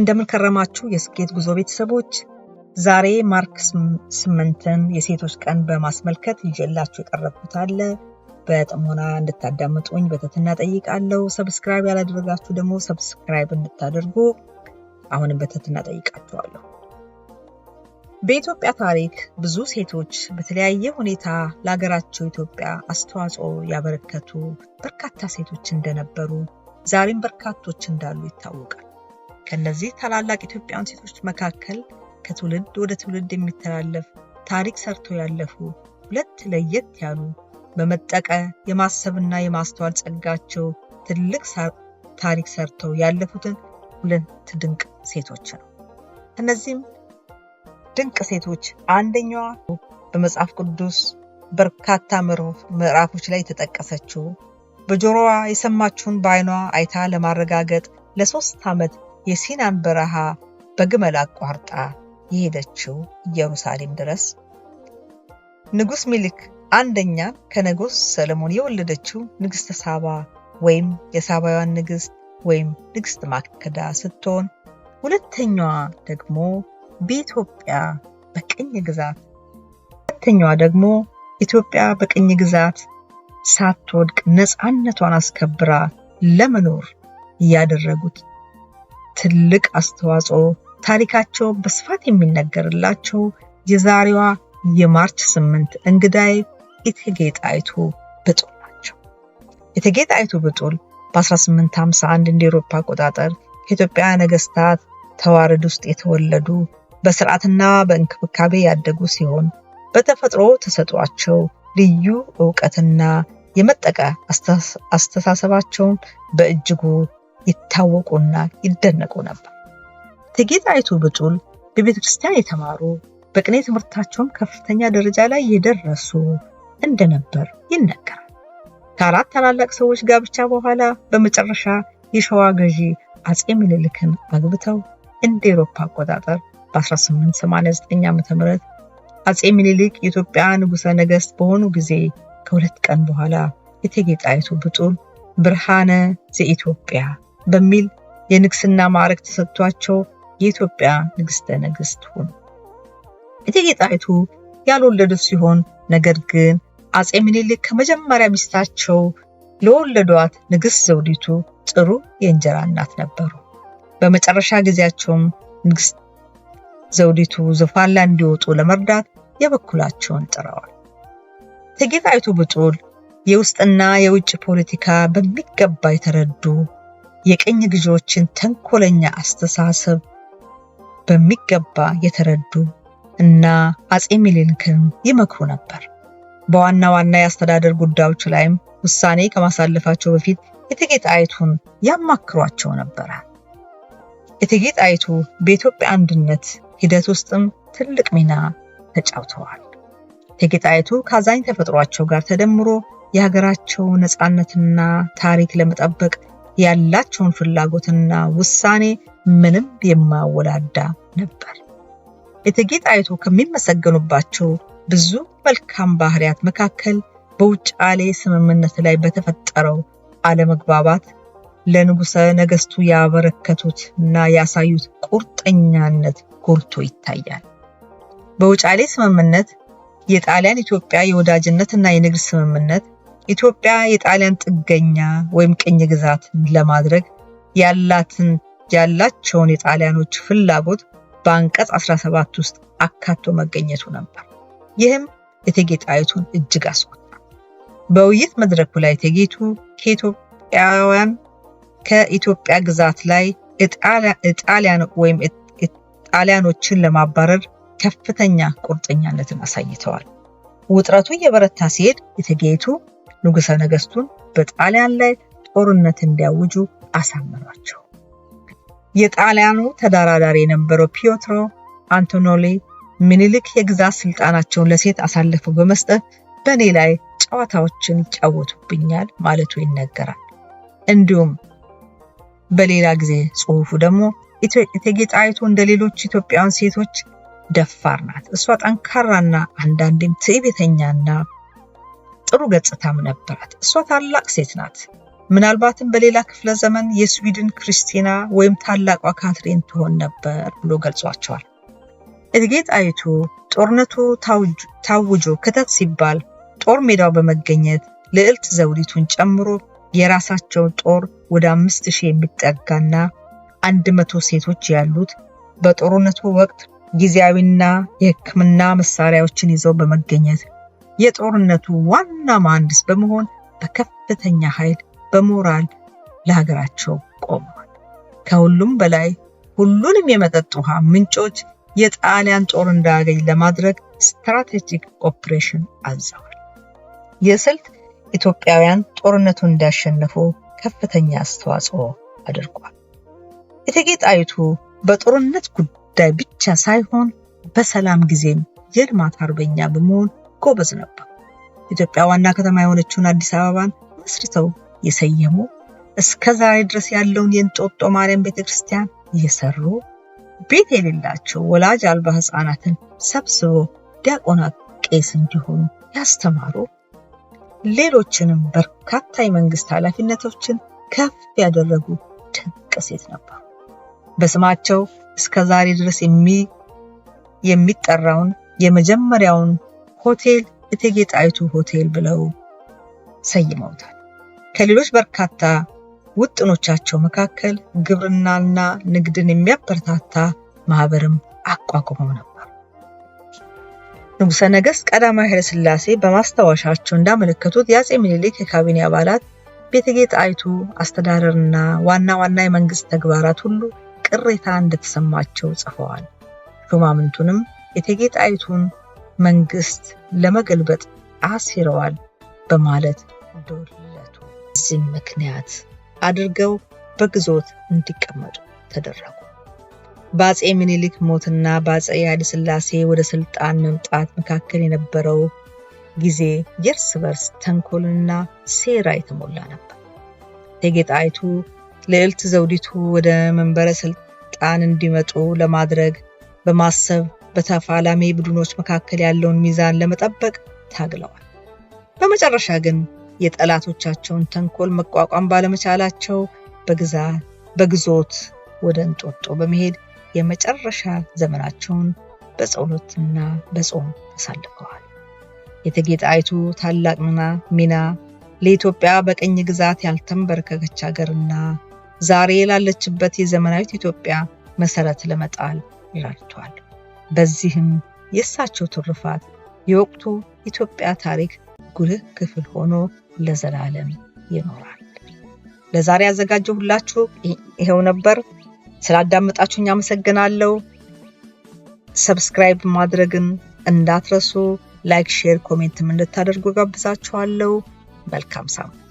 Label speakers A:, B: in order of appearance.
A: እንደምን ከረማችሁ የስኬት ጉዞ ቤተሰቦች። ዛሬ ማርች 8ን የሴቶች ቀን በማስመልከት ይዤላችሁ የቀረብኩት አለ። በጥሞና እንድታዳምጡኝ በትህትና ጠይቃለሁ። ሰብስክራይብ ያላደረጋችሁ ደግሞ ሰብስክራይብ እንድታደርጉ አሁንም በትህትና ጠይቃችኋለሁ። በኢትዮጵያ ታሪክ ብዙ ሴቶች በተለያየ ሁኔታ ለሀገራቸው ኢትዮጵያ አስተዋጽኦ ያበረከቱ በርካታ ሴቶች እንደነበሩ ዛሬም በርካቶች እንዳሉ ይታወቃል። ከነዚህ ታላላቅ ኢትዮጵያውያን ሴቶች መካከል ከትውልድ ወደ ትውልድ የሚተላለፍ ታሪክ ሰርተው ያለፉ ሁለት ለየት ያሉ በመጠቀ የማሰብና የማስተዋል ጸጋቸው ትልቅ ታሪክ ሰርተው ያለፉትን ሁለት ድንቅ ሴቶች ነው። እነዚህም ድንቅ ሴቶች አንደኛዋ በመጽሐፍ ቅዱስ በርካታ ምዕራፎች ላይ የተጠቀሰችው በጆሮዋ የሰማችውን በዓይኗ አይታ ለማረጋገጥ ለ3 ዓመት የሲናን በረሃ በግመል አቋርጣ የሄደችው ኢየሩሳሌም ድረስ ንጉስ ሚልክ አንደኛ ከንጉስ ሰለሞን የወለደችው ንግስተ ሳባ ወይም የሳባውያን ንግስት ወይም ንግስት ማክዳ ስትሆን ሁለተኛዋ ደግሞ በኢትዮጵያ በቅኝ ግዛት ሳትወድቅ ነፃነቷን አስከብራ ለመኖር ያደረጉት ትልቅ አስተዋጽኦ ታሪካቸው በስፋት የሚነገርላቸው የዛሬዋ የማርች 8 እንግዳይ እቴጌ ጣይቱ ብጡል ናቸው። እቴጌ ጣይቱ ብጡል በ1851 እንደ አውሮፓ አቆጣጠር ከኢትዮጵያ ነገስታት ተዋረድ ውስጥ የተወለዱ በስርዓትና በእንክብካቤ ያደጉ ሲሆን በተፈጥሮ ተሰጧቸው ልዩ ዕውቀትና የመጠቀ አስተሳሰባቸውን በእጅጉ ይታወቁና ይደነቁ ነበር። እቴጌ ጣይቱ ብጡል በቤተክርስቲያን የተማሩ በቅኔ ትምህርታቸውን ከፍተኛ ደረጃ ላይ የደረሱ እንደነበር ይነገራል። ከአራት ታላላቅ ሰዎች ጋብቻ በኋላ በመጨረሻ የሸዋ ገዢ አጼ ምኒልክን አግብተው እንደ አውሮፓ አቆጣጠር በ1889 ዓ.ም አጼ ምኒልክ የኢትዮጵያ ንጉሠ ነገሥት በሆኑ ጊዜ ከሁለት ቀን በኋላ እቴጌ ጣይቱ ብጡል ብርሃነ ዘኢትዮጵያ በሚል የንግስና ማዕረግ ተሰጥቷቸው የኢትዮጵያ ንግስተ ነገሥት ሆኑ። እቴጌ ጣይቱ ያልወለዱት ሲሆን ነገር ግን አጼ ምኒልክ ከመጀመሪያ ሚስታቸው ለወለዷት ንግስት ዘውዲቱ ጥሩ የእንጀራ እናት ነበሩ። በመጨረሻ ጊዜያቸውም ንግስት ዘውዲቱ ዙፋን ላይ እንዲወጡ ለመርዳት የበኩላቸውን ጥረዋል። እቴጌ ጣይቱ ብጡል የውስጥና የውጭ ፖለቲካ በሚገባ የተረዱ የቅኝ ግዢዎችን ተንኮለኛ አስተሳሰብ በሚገባ የተረዱ እና አጼ ምኒልክን ይመክሩ ነበር። በዋና ዋና የአስተዳደር ጉዳዮች ላይም ውሳኔ ከማሳለፋቸው በፊት እቴጌ ጣይቱን ያማክሯቸው ነበር። እቴጌ ጣይቱ በኢትዮጵያ አንድነት ሂደት ውስጥም ትልቅ ሚና ተጫውተዋል። እቴጌ ጣይቱ ከአዛኝ ተፈጥሯቸው ጋር ተደምሮ የሀገራቸው ነፃነትና ታሪክ ለመጠበቅ ያላቸውን ፍላጎትና ውሳኔ ምንም የማያወላዳ ነበር። እቴጌ ጣይቱ ከሚመሰገኑባቸው ብዙ መልካም ባህሪያት መካከል በውጫሌ ስምምነት ላይ በተፈጠረው አለመግባባት ለንጉሠ ነገሥቱ ያበረከቱት እና ያሳዩት ቁርጠኛነት ጎልቶ ይታያል። በውጫሌ ስምምነት የጣሊያን ኢትዮጵያ የወዳጅነትና የንግድ ስምምነት ኢትዮጵያ የጣሊያን ጥገኛ ወይም ቅኝ ግዛት ለማድረግ ያላቸውን የጣሊያኖች ፍላጎት በአንቀጽ 17 ውስጥ አካቶ መገኘቱ ነበር። ይህም እቴጌ ጣይቱን እጅግ አስቆጣ። በውይይት መድረኩ ላይ እቴጌቱ ከኢትዮጵያ ግዛት ላይ ጣሊያኖችን ለማባረር ከፍተኛ ቁርጠኛነትን አሳይተዋል። ውጥረቱ እየበረታ ሲሄድ እቴጌቱ ንጉሠ ነገሥቱን በጣሊያን ላይ ጦርነት እንዲያውጁ አሳመኗቸው። የጣሊያኑ ተደራዳሪ የነበረው ፒየትሮ አንቶኔሊ ምኒልክ የግዛት ስልጣናቸውን ለሴት አሳልፈው በመስጠት በእኔ ላይ ጨዋታዎችን ይጫወቱብኛል ማለቱ ይነገራል። እንዲሁም በሌላ ጊዜ ጽሑፉ ደግሞ እቴጌ ጣይቱ እንደሌሎች ኢትዮጵያውያን ሴቶች ደፋር ናት፣ እሷ ጠንካራና አንዳንዴም ትዕቢተኛና ጥሩ ገጽታም ነበራት፣ እሷ ታላቅ ሴት ናት ምናልባትም በሌላ ክፍለ ዘመን የስዊድን ክርስቲና ወይም ታላቋ ካትሪን ትሆን ነበር ብሎ ገልጿቸዋል። እቴጌ ጣይቱ ጦርነቱ ታውጆ ክተት ሲባል ጦር ሜዳው በመገኘት ልዕልት ዘውዲቱን ጨምሮ የራሳቸው ጦር ወደ 5000 የሚጠጋና 100 ሴቶች ያሉት በጦርነቱ ወቅት ጊዜያዊና የሕክምና መሳሪያዎችን ይዘው በመገኘት የጦርነቱ ዋና መሐንዲስ በመሆን በከፍተኛ ኃይል በሞራል ለሀገራቸው ቆመዋል። ከሁሉም በላይ ሁሉንም የመጠጥ ውሃ ምንጮች የጣሊያን ጦር እንዳያገኝ ለማድረግ ስትራቴጂክ ኦፕሬሽን አዘዋል። የስልት ኢትዮጵያውያን ጦርነቱን እንዲያሸንፉ ከፍተኛ አስተዋጽኦ አድርጓል። እቴጌ ጣይቱ በጦርነት ጉዳይ ብቻ ሳይሆን በሰላም ጊዜም የልማት አርበኛ በመሆን ጎበዝ ነበር። ኢትዮጵያ ዋና ከተማ የሆነችውን አዲስ አበባን መስርተው የሰየሙ እስከዛሬ ድረስ ያለውን የእንጦጦ ማርያም ቤተክርስቲያን እየሰሩ ቤት የሌላቸው ወላጅ አልባ ሕፃናትን ሰብስቦ ዲያቆናት ቄስ እንዲሆኑ ያስተማሩ፣ ሌሎችንም በርካታ የመንግስት ኃላፊነቶችን ከፍ ያደረጉ ድንቅ ሴት ነበሩ። በስማቸው እስከዛሬ ድረስ የሚጠራውን የመጀመሪያውን ሆቴል እቴጌ ጣይቱ ሆቴል ብለው ሰይመውታል። ከሌሎች በርካታ ውጥኖቻቸው መካከል ግብርናና ንግድን የሚያበረታታ ማህበርም አቋቁመው ነበር። ንጉሠ ነገሥት ቀዳማዊ ኃይለ ሥላሴ በማስታወሻቸው እንዳመለከቱት የአፄ ምኒልክ የካቢኔ አባላት በእቴጌ ጣይቱ አስተዳደርና ዋና የመንግስት ተግባራት ሁሉ ቅሬታ እንደተሰማቸው ጽፈዋል። ሹማምንቱንም እቴጌ ጣይቱን መንግስት ለመገልበጥ አሲረዋል በማለት ዶለቱ። በዚህም ምክንያት አድርገው በግዞት እንዲቀመጡ ተደረጉ። በአፄ ምኒልክ ሞትና በአፄ ኃይለ ሥላሴ ወደ ስልጣን መምጣት መካከል የነበረው ጊዜ የእርስ በርስ ተንኮልና ሴራ የተሞላ ነበር። እቴጌ ጣይቱ ልዕልት ዘውዲቱ ወደ መንበረ ስልጣን እንዲመጡ ለማድረግ በማሰብ በተፋላሚ ቡድኖች መካከል ያለውን ሚዛን ለመጠበቅ ታግለዋል። በመጨረሻ ግን የጠላቶቻቸውን ተንኮል መቋቋም ባለመቻላቸው በግዞት ወደ እንጦጦ በመሄድ የመጨረሻ ዘመናቸውን በጸሎትና በጾም አሳልፈዋል። የእቴጌ ጣይቱ ታላቅ ሚና ለኢትዮጵያ በቅኝ ግዛት ያልተንበረከከች ሀገርና ዛሬ ላለችበት የዘመናዊት ኢትዮጵያ መሰረት ለመጣል ረድቷል። በዚህም የእሳቸው ትሩፋት የወቅቱ ኢትዮጵያ ታሪክ ጉልህ ክፍል ሆኖ ለዘላለም ይኖራል። ለዛሬ ያዘጋጀሁላችሁ ይሄው ነበር። ስላዳመጣችሁኝ አመሰግናለሁ። ሰብስክራይብ ማድረግን እንዳትረሱ። ላይክ፣ ሼር፣ ኮሜንትም እንድታደርጉ ጋብዛችኋለሁ። መልካም ሳምንት።